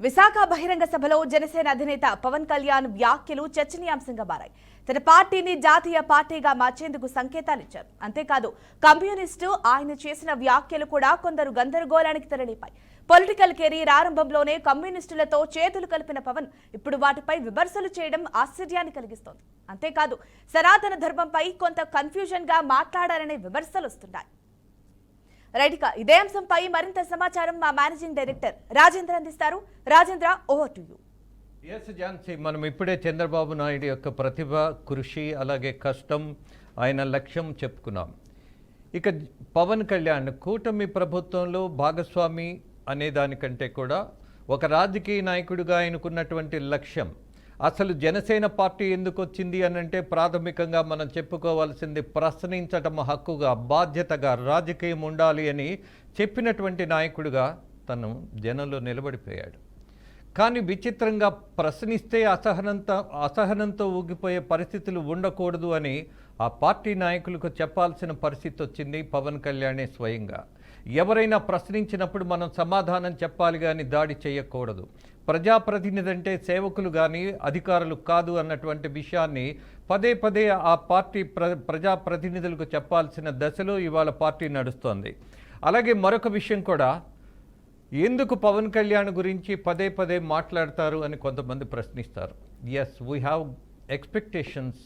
విశాఖ బహిరంగ సభలో జనసేన అధినేత పవన్ కళ్యాణ్ వ్యాఖ్యలు చర్చనీయాంశంగా మారాయి. తన పార్టీని జాతీయ పార్టీగా మార్చేందుకు సంకేతాలు ఇచ్చారు. అంతేకాదు కమ్యూనిస్టు ఆయన చేసిన వ్యాఖ్యలు కూడా కొందరు గందరగోళానికి తెరలేపాయి. పొలిటికల్ కెరీర్ ఆరంభంలోనే కమ్యూనిస్టులతో చేతులు కలిపిన పవన్ ఇప్పుడు వాటిపై విమర్శలు చేయడం ఆశ్చర్యాన్ని కలిగిస్తోంది. అంతేకాదు సనాతన ధర్మంపై కొంత కన్ఫ్యూజన్ గా మాట్లాడారనే విమర్శలు వస్తున్నాయి. రైట్, ఇదే అంశంపై మరింత సమాచారం మా మేనేజింగ్ డైరెక్టర్ రాజేంద్ర అందిస్తారు. Rajendra, over to you. Jhansi, మనం ఇప్పుడే చంద్రబాబు నాయుడు యొక్క ప్రతిభ, కృషి, అలాగే కష్టం, ఆయన లక్ష్యం చెప్పుకున్నాం. ఇక పవన్ కళ్యాణ్ కూటమి ప్రభుత్వంలో భాగస్వామి అనే దానికంటే కూడా ఒక రాజకీయ నాయకుడిగా ఆయనకున్నటువంటి లక్ష్యం, అసలు జనసేన పార్టీ ఎందుకు వచ్చింది అనంటే ప్రాథమికంగా మనం చెప్పుకోవాల్సింది ప్రశ్నించటం హక్కుగా, బాధ్యతగా రాజకీయం ఉండాలి అని చెప్పినటువంటి నాయకుడిగా తను జనంలో నిలబడిపోయాడు. కానీ విచిత్రంగా ప్రశ్నిస్తే అసహనంతో ఊగిపోయే పరిస్థితులు ఉండకూడదు అని ఆ పార్టీ నాయకులకు చెప్పాల్సిన పరిస్థితి వచ్చింది పవన్ కళ్యాణే స్వయంగా. ఎవరైనా ప్రశ్నించినప్పుడు మనం సమాధానం చెప్పాలి కానీ దాడి చేయకూడదు. ప్రజాప్రతినిధి అంటే సేవకులు కానీ అధికారులు కాదు అన్నటువంటి విషయాన్ని పదే పదే ఆ పార్టీ ప్రజాప్రతినిధులకు చెప్పాల్సిన దశలో ఇవాళ పార్టీ నడుస్తోంది. అలాగే మరొక విషయం కూడా, ఎందుకు పవన్ కళ్యాణ్ గురించి పదే పదే మాట్లాడతారు అని కొంతమంది ప్రశ్నిస్తారు. Yes, we have expectations.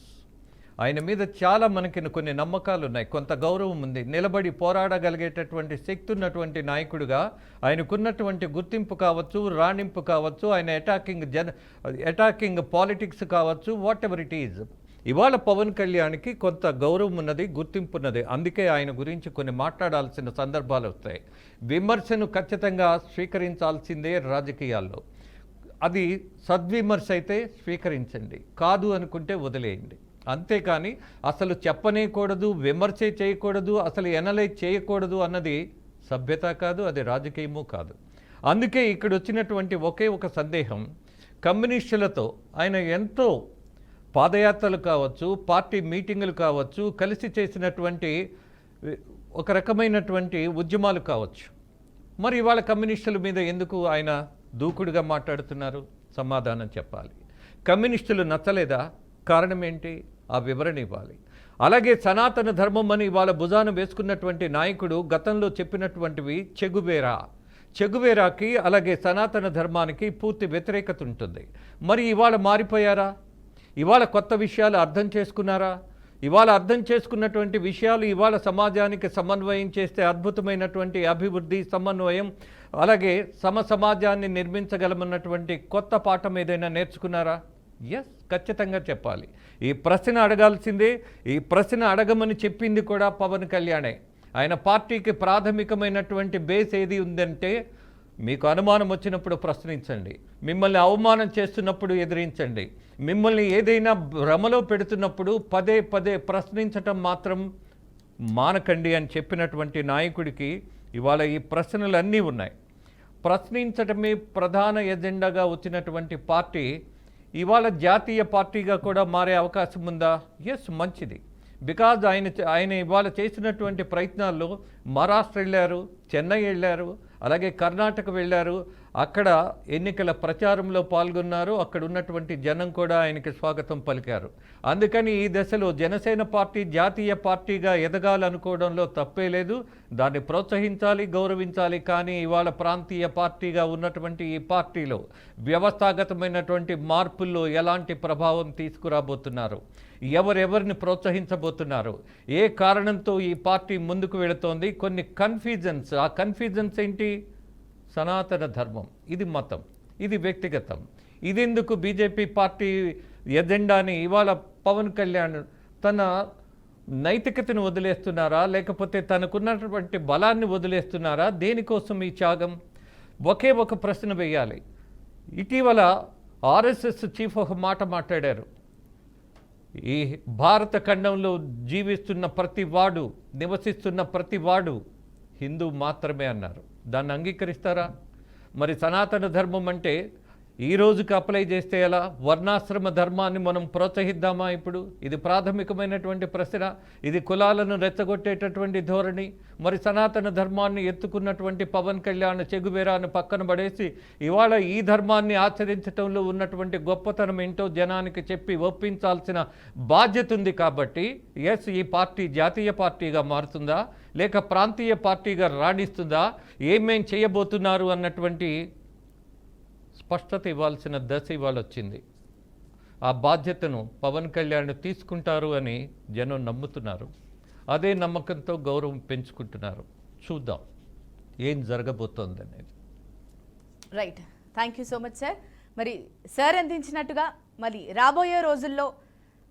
ఆయన మీద చాలా మనకి కొన్ని నమ్మకాలు ఉన్నాయి, కొంత గౌరవం ఉంది. నిలబడి పోరాడగలిగేటటువంటి శక్తి ఉన్నటువంటి నాయకుడిగా ఆయనకున్నటువంటి గుర్తింపు కావచ్చు, రాణింపు కావచ్చు, ఆయన అటాకింగ్ పాలిటిక్స్ కావచ్చు, వాట్ ఎవర్ ఇట్ ఈజ్. ఇవాళ పవన్ కళ్యాణ్కి కొంత గౌరవం ఉన్నది, గుర్తింపు ఉన్నది. అందుకే ఆయన గురించి కొన్ని మాట్లాడాల్సిన సందర్భాలు వస్తాయి. విమర్శను ఖచ్చితంగా స్వీకరించాల్సిందే రాజకీయాల్లో. అది సద్విమర్శ అయితే స్వీకరించండి, కాదు అనుకుంటే వదిలేయండి. అంతేకాని అసలు చెప్పనేకూడదు, విమర్శే చేయకూడదు, అసలు ఎనలైజ్ చేయకూడదు అన్నది సభ్యత కాదు, అది రాజకీయము కాదు. అందుకే ఇక్కడ వచ్చినటువంటి ఒకే ఒక సందేహం, కమ్యూనిస్టులతో ఆయన ఎంతో పాదయాత్రలు కావచ్చు, పార్టీ మీటింగులు కావచ్చు, కలిసి చేసినటువంటి ఒక రకమైనటువంటి ఉద్యమాలు కావచ్చు. మరి ఇవాళ కమ్యూనిస్టుల మీద ఎందుకు ఆయన దూకుడుగా మాట్లాడుతున్నారు? సమాధానం చెప్పాలి. కమ్యూనిస్టులు నచ్చలేదా? కారణం ఏంటి? ఆ వివరణ ఇవ్వాలి. అలాగే సనాతన ధర్మం అని ఇవాళ భుజాన వేసుకున్నటువంటి నాయకుడు గతంలో చెప్పినటువంటివి చెగువేరాకి అలాగే సనాతన ధర్మానికి పూర్తి వ్యతిరేకత ఉంటుంది. మరి ఇవాళ మారిపోయారా? ఇవాళ కొత్త విషయాలు అర్థం చేసుకున్నారా? ఇవాళ అర్థం చేసుకున్నటువంటి విషయాలు ఇవాళ సమాజానికి సమన్వయం చేస్తే అద్భుతమైనటువంటి అభివృద్ధి, సమన్వయం, అలాగే సమాజాన్ని నిర్మించగలమన్నటువంటి కొత్త పాఠం ఏదైనా నేర్చుకున్నారా? ఎస్, ఖచ్చితంగా చెప్పాలి. ఈ ప్రశ్న అడగాల్సిందే. ఈ ప్రశ్న అడగమని చెప్పింది కూడా పవన్ కళ్యాణే. ఆయన పార్టీకి ప్రాథమికమైనటువంటి బేస్ ఏది ఉందంటే, మీకు అనుమానం వచ్చినప్పుడు ప్రశ్నించండి, మిమ్మల్ని అవమానం చేస్తున్నప్పుడు ఎదిరించండి, మిమ్మల్ని ఏదైనా భ్రమలో పెడుతున్నప్పుడు పదే పదే ప్రశ్నించటం మాత్రం మానకండి అని చెప్పినటువంటి నాయకుడికి ఇవాళ ఈ ప్రశ్నలన్నీ ఉన్నాయి. ప్రశ్నించటమే ప్రధాన ఎజెండాగా వచ్చినటువంటి పార్టీ ఇవాళ జాతీయ పార్టీగా కూడా మారే అవకాశం ఉందా? ఎస్, మంచిది. బికాజ్ ఆయన ఇవాళ చేసినటువంటి ప్రయత్నాల్లో మహారాష్ట్ర వెళ్ళారు, చెన్నై వెళ్ళారు, అలాగే కర్ణాటక వెళ్ళారు. అక్కడ ఎన్నికల ప్రచారంలో పాల్గొన్నారు. అక్కడ ఉన్నటువంటి జనం కూడా ఆయనకి స్వాగతం పలికారు. అందుకని ఈ దశలో జనసేన పార్టీ జాతీయ పార్టీగా ఎదగాలనుకోవడంలో తప్పే లేదు. దాన్ని ప్రోత్సహించాలి, గౌరవించాలి. కానీ ఇవాళ ప్రాంతీయ పార్టీగా ఉన్నటువంటి ఈ పార్టీలో వ్యవస్థాగతమైనటువంటి మార్పుల్లో ఎలాంటి ప్రభావం తీసుకురాబోతున్నారు, ఎవరెవరిని ప్రోత్సహించబోతున్నారు, ఏ కారణంతో ఈ పార్టీ ముందుకు వెళుతోంది, కొన్ని కన్ఫ్యూజన్స్. ఆ కన్ఫ్యూజన్స్ ఏంటి? సనాతన ధర్మం, ఇది మతం, ఇది వ్యక్తిగతం, ఇదెందుకు బీజేపీ పార్టీ ఎజెండాని ఇవాళ పవన్ కళ్యాణ్ తన నైతికతను వదిలేస్తున్నారా, లేకపోతే తనకున్నటువంటి బలాన్ని వదిలేస్తున్నారా? దేనికోసం ఈ త్యాగం? ఒకే ఒక ప్రశ్న వేయాలి. ఇటీవల ఆర్ఎస్ఎస్ చీఫ్ ఒక మాట మాట్లాడారు. ఈ భారత ఖండంలో జీవిస్తున్న ప్రతి వాడు, నివసిస్తున్న ప్రతి వాడు హిందూ మాత్రమే అన్నారు. దాన్ని అంగీకరిస్తారా? మరి సనాతన ధర్మం అంటే ఈ రోజుకి అప్లై చేస్తే ఎలా? వర్ణాశ్రమ ధర్మాన్ని మనం ప్రోత్సహిద్దామా? ఇప్పుడు ఇది ప్రాథమికమైనటువంటి ప్రశ్న. ఇది కులాలను రెచ్చగొట్టేటటువంటి ధోరణి. మరి సనాతన ధర్మాన్ని ఎత్తుకున్నటువంటి పవన్ కళ్యాణ్ చెగుబేరాన్ని పక్కన పడేసి ఇవాళ ఈ ధర్మాన్ని ఆచరించడంలో ఉన్నటువంటి గొప్పతనం ఏంటో జనానికి చెప్పి ఒప్పించాల్సిన బాధ్యత ఉంది. కాబట్టి ఎస్, ఈ పార్టీ జాతీయ పార్టీగా మారుతుందా లేక ప్రాంతీయ పార్టీగా రాణిస్తుందా, ఏమేం చేయబోతున్నారు అన్నటువంటి స్పష్టత ఇవ్వాల్సిన దశ ఇవాళ వచ్చింది. ఆ బాధ్యతను పవన్ కళ్యాణ్ తీసుకుంటారు అని జనం నమ్ముతున్నారు. అదే నమ్మకంతో గౌరవం పెంచుకుంటున్నారు. చూద్దాం ఏం జరగబోతోంది అనేది. Right, thank you so much sir. మరి సార్ అందించినట్టుగా మరి రాబోయే రోజుల్లో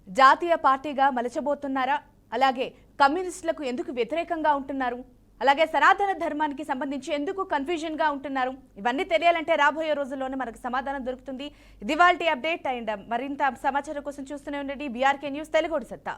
జాతీయ పార్టీగా మలచబోతున్నారా, అలాగే కమ్యూనిస్టులకు ఎందుకు వ్యతిరేకంగా ఉంటున్నారు, అలాగే సనాతన ధర్మానికి సంబంధించి ఎందుకు కన్ఫ్యూజన్గా ఉంటున్నారు, ఇవన్నీ తెలియాలంటే రాబోయే రోజుల్లోనే మనకు సమాధానం దొరుకుతుంది. ఇది ఇవాల్టి అప్డేట్. అండ్ మరింత సమాచారం కోసం చూస్తూనే ఉండండి బీఆర్కే న్యూస్ తెలుగు సత్తా.